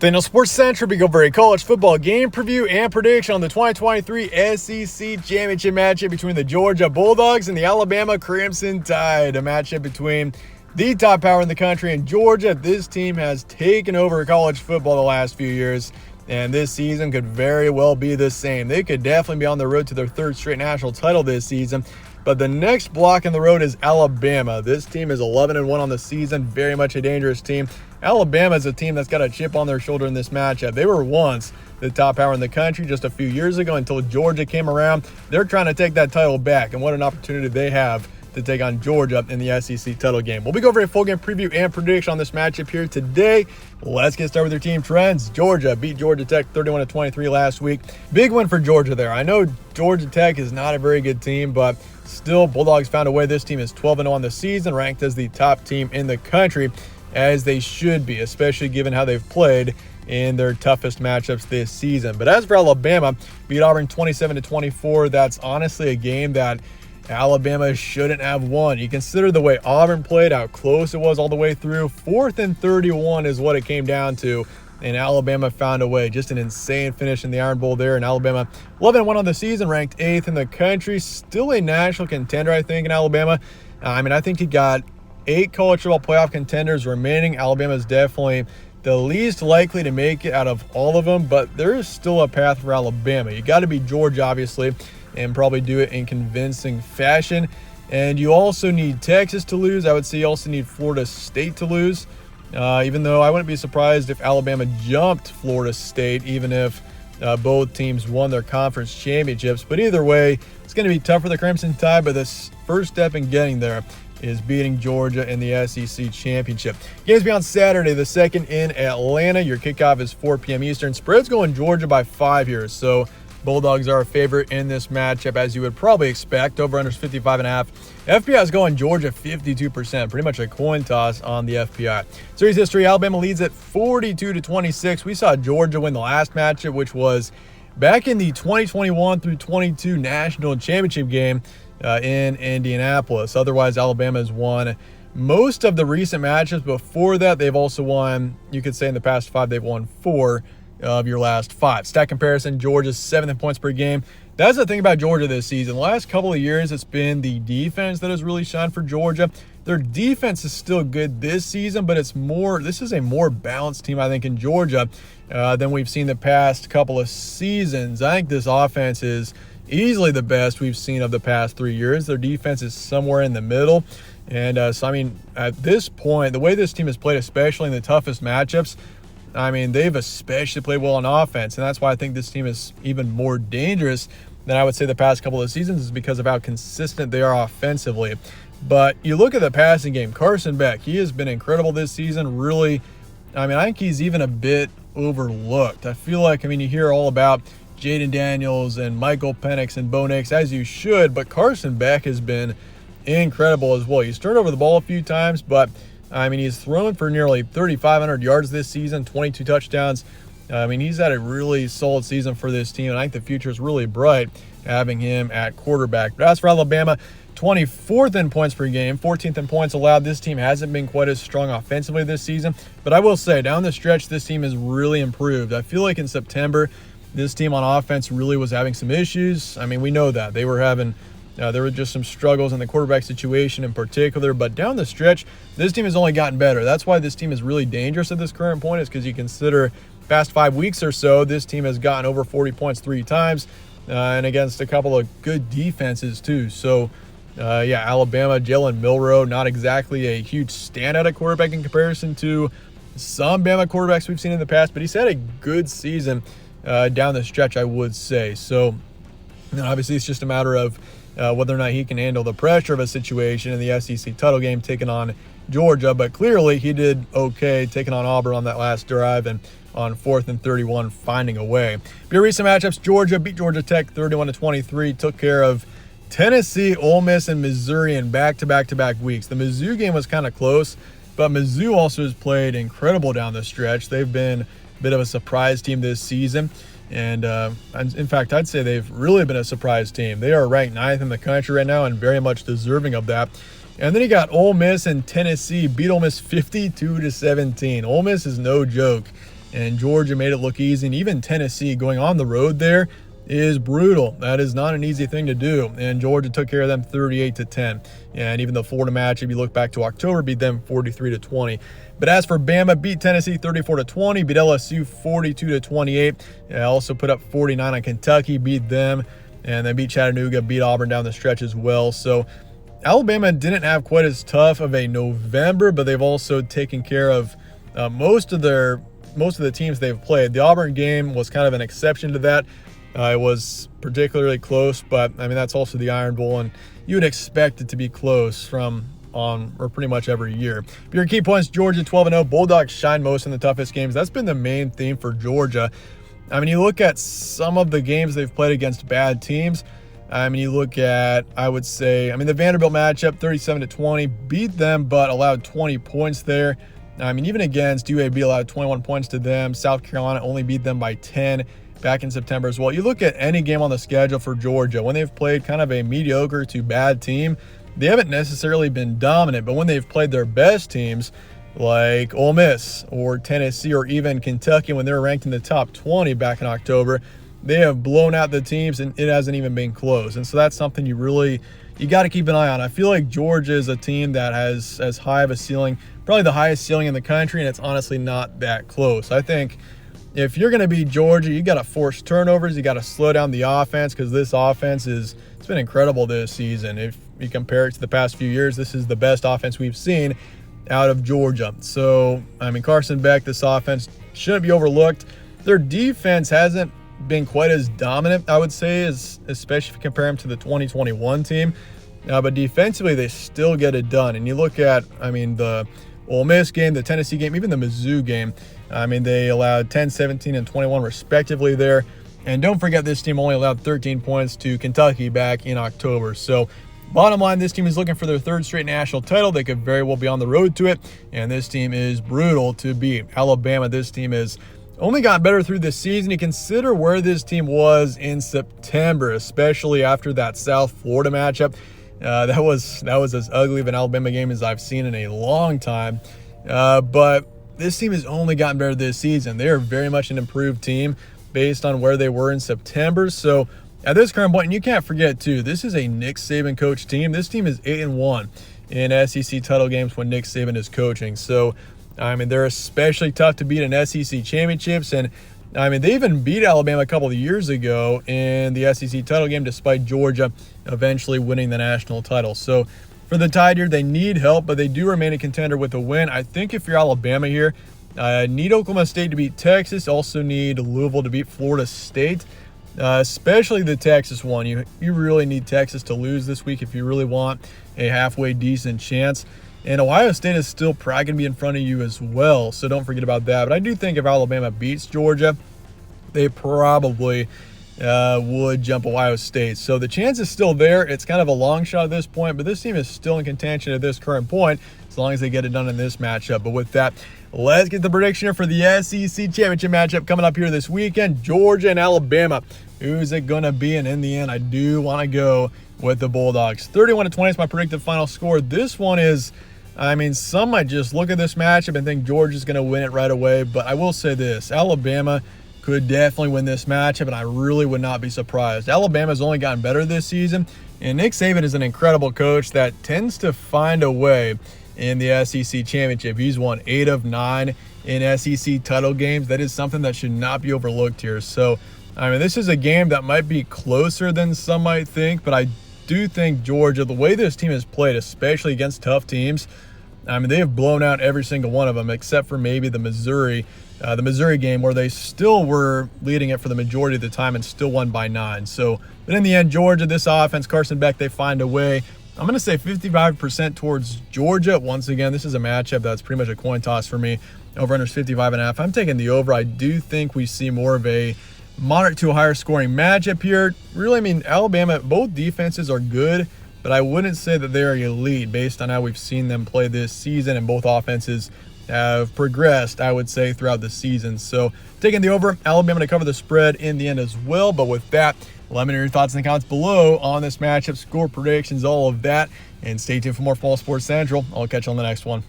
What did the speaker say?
Then on Sports Central, we go for a college football game preview and prediction on the 2023 SEC Championship matchup between the Georgia Bulldogs and the Alabama Crimson Tide. A matchup between the top power in the country and Georgia. This team has taken over college football the last few years, and this season could very well be the same. They could definitely be on the road to their third straight national title this season. But the next block in the road is Alabama. This team is 11-1 on the season, very much a dangerous team. Alabama is a team that's got a chip on their shoulder in this matchup. They were once the top power in the country just a few years ago until Georgia came around. They're trying to take that title back, and what an opportunity they have to take on Georgia in the SEC title game. We'll be going over a full game preview and prediction on this matchup here today. Let's get started with your team trends. Georgia beat Georgia Tech 31-23 last week. Big win for Georgia there. I know Georgia Tech is not a very good team, but still, Bulldogs found a way. This team is 12-0 on the season, ranked as the top team in the country, as they should be, especially given how they've played in their toughest matchups this season. But as for Alabama, beat Auburn 27-24. That's honestly a game that Alabama shouldn't have won. You consider the way Auburn played, how close it was all the way through. 4th and 31 is what it came down to, and Alabama found a way. Just an insane finish in the Iron Bowl there. And Alabama 11-1 on the season, ranked 8th in the country. Still a national contender, I think, in Alabama. I think you got 8 college football playoff contenders remaining. Alabama is definitely the least likely to make it out of all of them, but there is still a path for Alabama. You got to beat Georgia, obviously, and probably do it in convincing fashion. And you also need Texas to lose. I would say you also need Florida State to lose, even though I wouldn't be surprised if Alabama jumped Florida State, even if both teams won their conference championships. But either way, it's going to be tough for the Crimson Tide, but this first step in getting there is beating Georgia in the SEC Championship. Games be on Saturday, the second in Atlanta. Your kickoff is 4 p.m. Eastern. Spread's going Georgia by 5 here, so Bulldogs are a favorite in this matchup, as you would probably expect. Over-under is 55.5. FPI is going Georgia 52%, pretty much a coin toss on the FPI. Series history, Alabama leads at 42-26. We saw Georgia win the last matchup, which was back in the 2021 through 22 national championship game in Indianapolis. Otherwise, Alabama has won most of the recent matchups. Before that, they've also won, you could say in the past 5, they've won 4 of your last 5. Stat comparison, Georgia's 7th in points per game. That's the thing about Georgia this season. The last couple of years, it's been the defense that has really shined for Georgia. Their defense is still good this season, but this is a more balanced team, I think, in Georgia than we've seen the past couple of seasons. I think this offense is easily the best we've seen of the past 3 years. Their defense is somewhere in the middle. And at this point, the way this team has played, especially in the toughest matchups, they've especially played well on offense, and that's why I think this team is even more dangerous than I would say the past couple of seasons, is because of how consistent they are offensively. But you look at the passing game, Carson Beck, he has been incredible this season. Really, I think he's even a bit overlooked. I feel like, you hear all about Jaden Daniels and Michael Penix and Bo Nix, as you should, but Carson Beck has been incredible as well. He's turned over the ball a few times, but he's thrown for nearly 3,500 yards this season, 22 touchdowns. He's had a really solid season for this team, and I think the future is really bright having him at quarterback. But as for Alabama, 24th in points per game, 14th in points allowed. This team hasn't been quite as strong offensively this season, but I will say, down the stretch, this team has really improved. I feel like in September, this team on offense really was having some issues. We know that. They were having there were just some struggles in the quarterback situation in particular, but down the stretch, this team has only gotten better. That's why this team is really dangerous at this current point, is because you consider past 5 weeks or so, this team has gotten over 40 points 3 times, and against a couple of good defenses too. So, Alabama, Jalen Milroe, not exactly a huge standout at quarterback in comparison to some Bama quarterbacks we've seen in the past, but he's had a good season down the stretch, I would say. So, obviously, it's just a matter of whether or not he can handle the pressure of a situation in the SEC title game taking on Georgia. But clearly he did okay taking on Auburn on that last drive and on 4th and 31 finding a way. But your recent matchups, Georgia beat Georgia Tech 31-23, took care of Tennessee, Ole Miss, and Missouri in back-to-back weeks. The Mizzou game was kind of close, but Mizzou also has played incredible down the stretch. They've been a bit of a surprise team this season. And in fact, I'd say they've really been a surprise team. They are ranked 9th in the country right now and very much deserving of that. And then you got Ole Miss and Tennessee beat Ole Miss 52-17. Ole Miss is no joke and Georgia made it look easy. And even Tennessee going on the road there is brutal. That is not an easy thing to do, and Georgia took care of them 38-10. And even the Florida match, if you look back to October, beat them 43-20. But as for Bama, beat Tennessee 34-20, beat LSU 42-28. Also put up 49 on Kentucky, beat them, and then beat Chattanooga, beat Auburn down the stretch as well. So Alabama didn't have quite as tough of a November, but they've also taken care of most of the teams they've played. The Auburn game was kind of an exception to that. It was particularly close, but I mean, that's also the Iron Bowl, and you would expect it to be close or pretty much every year. But your key points: Georgia 12-0. Bulldogs shine most in the toughest games. That's been the main theme for Georgia. I mean, you look at some of the games they've played against bad teams. I mean, you look at, I would say, the Vanderbilt matchup, 37-20, beat them, but allowed 20 points there. I mean, even against UAB, allowed 21 points to them. South Carolina only beat them by 10. Back in September as well. You look at any game on the schedule for Georgia, when they've played kind of a mediocre to bad team, they haven't necessarily been dominant, but when they've played their best teams like Ole Miss or Tennessee or even Kentucky, when they're ranked in the top 20 back in October, they have blown out the teams and it hasn't even been close. And so that's something you got to keep an eye on. I feel like Georgia is a team that has as high of a ceiling, probably the highest ceiling in the country, and it's honestly not that close. I think if you're going to beat Georgia, you got to force turnovers. You got to slow down the offense, because this offense it's been incredible this season. If you compare it to the past few years, this is the best offense we've seen out of Georgia. So, Carson Beck, this offense shouldn't be overlooked. Their defense hasn't been quite as dominant, I would say, especially if you compare them to the 2021 team. But defensively, they still get it done. And you look at, the Ole Miss game, the Tennessee game, even the Mizzou game. They allowed 10, 17, and 21 respectively there. And don't forget, this team only allowed 13 points to Kentucky back in October. So bottom line, this team is looking for their third straight national title. They could very well be on the road to it. And this team is brutal to beat. Alabama, this team has only gotten better through this season. You consider where this team was in September, especially after that South Florida matchup. That was as ugly of an Alabama game as I've seen in a long time. But this team has only gotten better this season. They are very much an improved team based on where they were in September. So at this current point, and you can't forget too, this is a Nick Saban coach team. This team is 8-1 in SEC title games when Nick Saban is coaching. So they're especially tough to beat in SEC championships. And they even beat Alabama a couple of years ago in the SEC title game, despite Georgia eventually winning the national title. So for the Tide here, they need help, but they do remain a contender with a win. I think if you're Alabama here, need Oklahoma State to beat Texas, also need Louisville to beat Florida State, especially the Texas one. You really need Texas to lose this week if you really want a halfway decent chance. And Ohio State is still probably going to be in front of you as well, so don't forget about that. But I do think if Alabama beats Georgia, they probably would jump Ohio State. So the chance is still there. It's kind of a long shot at this point, but this team is still in contention at this current point as long as they get it done in this matchup. But with that, let's get the prediction here for the SEC championship matchup coming up here this weekend. Georgia and Alabama. Who's it going to be? And in the end, I do want to go with the Bulldogs. 31-20 is my predicted final score. This one is, some might just look at this matchup and think Georgia's going to win it right away. But I will say this, Alabama could definitely win this matchup, and I really would not be surprised. Alabama's only gotten better this season, and Nick Saban is an incredible coach that tends to find a way in the SEC championship. He's won 8 of 9 in SEC title games. That is something that should not be overlooked here. So, this is a game that might be closer than some might think, but I do think Georgia, the way this team has played, especially against tough teams, they have blown out every single one of them except for maybe the Missouri game, where they still were leading it for the majority of the time and still won by 9. So, but in the end, Georgia, this offense, Carson Beck, they find a way. I'm going to say 55% towards Georgia. Once again, this is a matchup that's pretty much a coin toss for me. Over-under is 55.5. I'm taking the over. I do think we see more of a moderate to a higher scoring matchup here. Really, Alabama, both defenses are good, but I wouldn't say that they're elite based on how we've seen them play this season, and both offenses have progressed, I would say, throughout the season. So taking the over, Alabama to cover the spread in the end as well. But with that, let me know your thoughts in the comments below on this matchup, score predictions, all of that. And stay tuned for more Fall Sports Central. I'll catch you on the next one.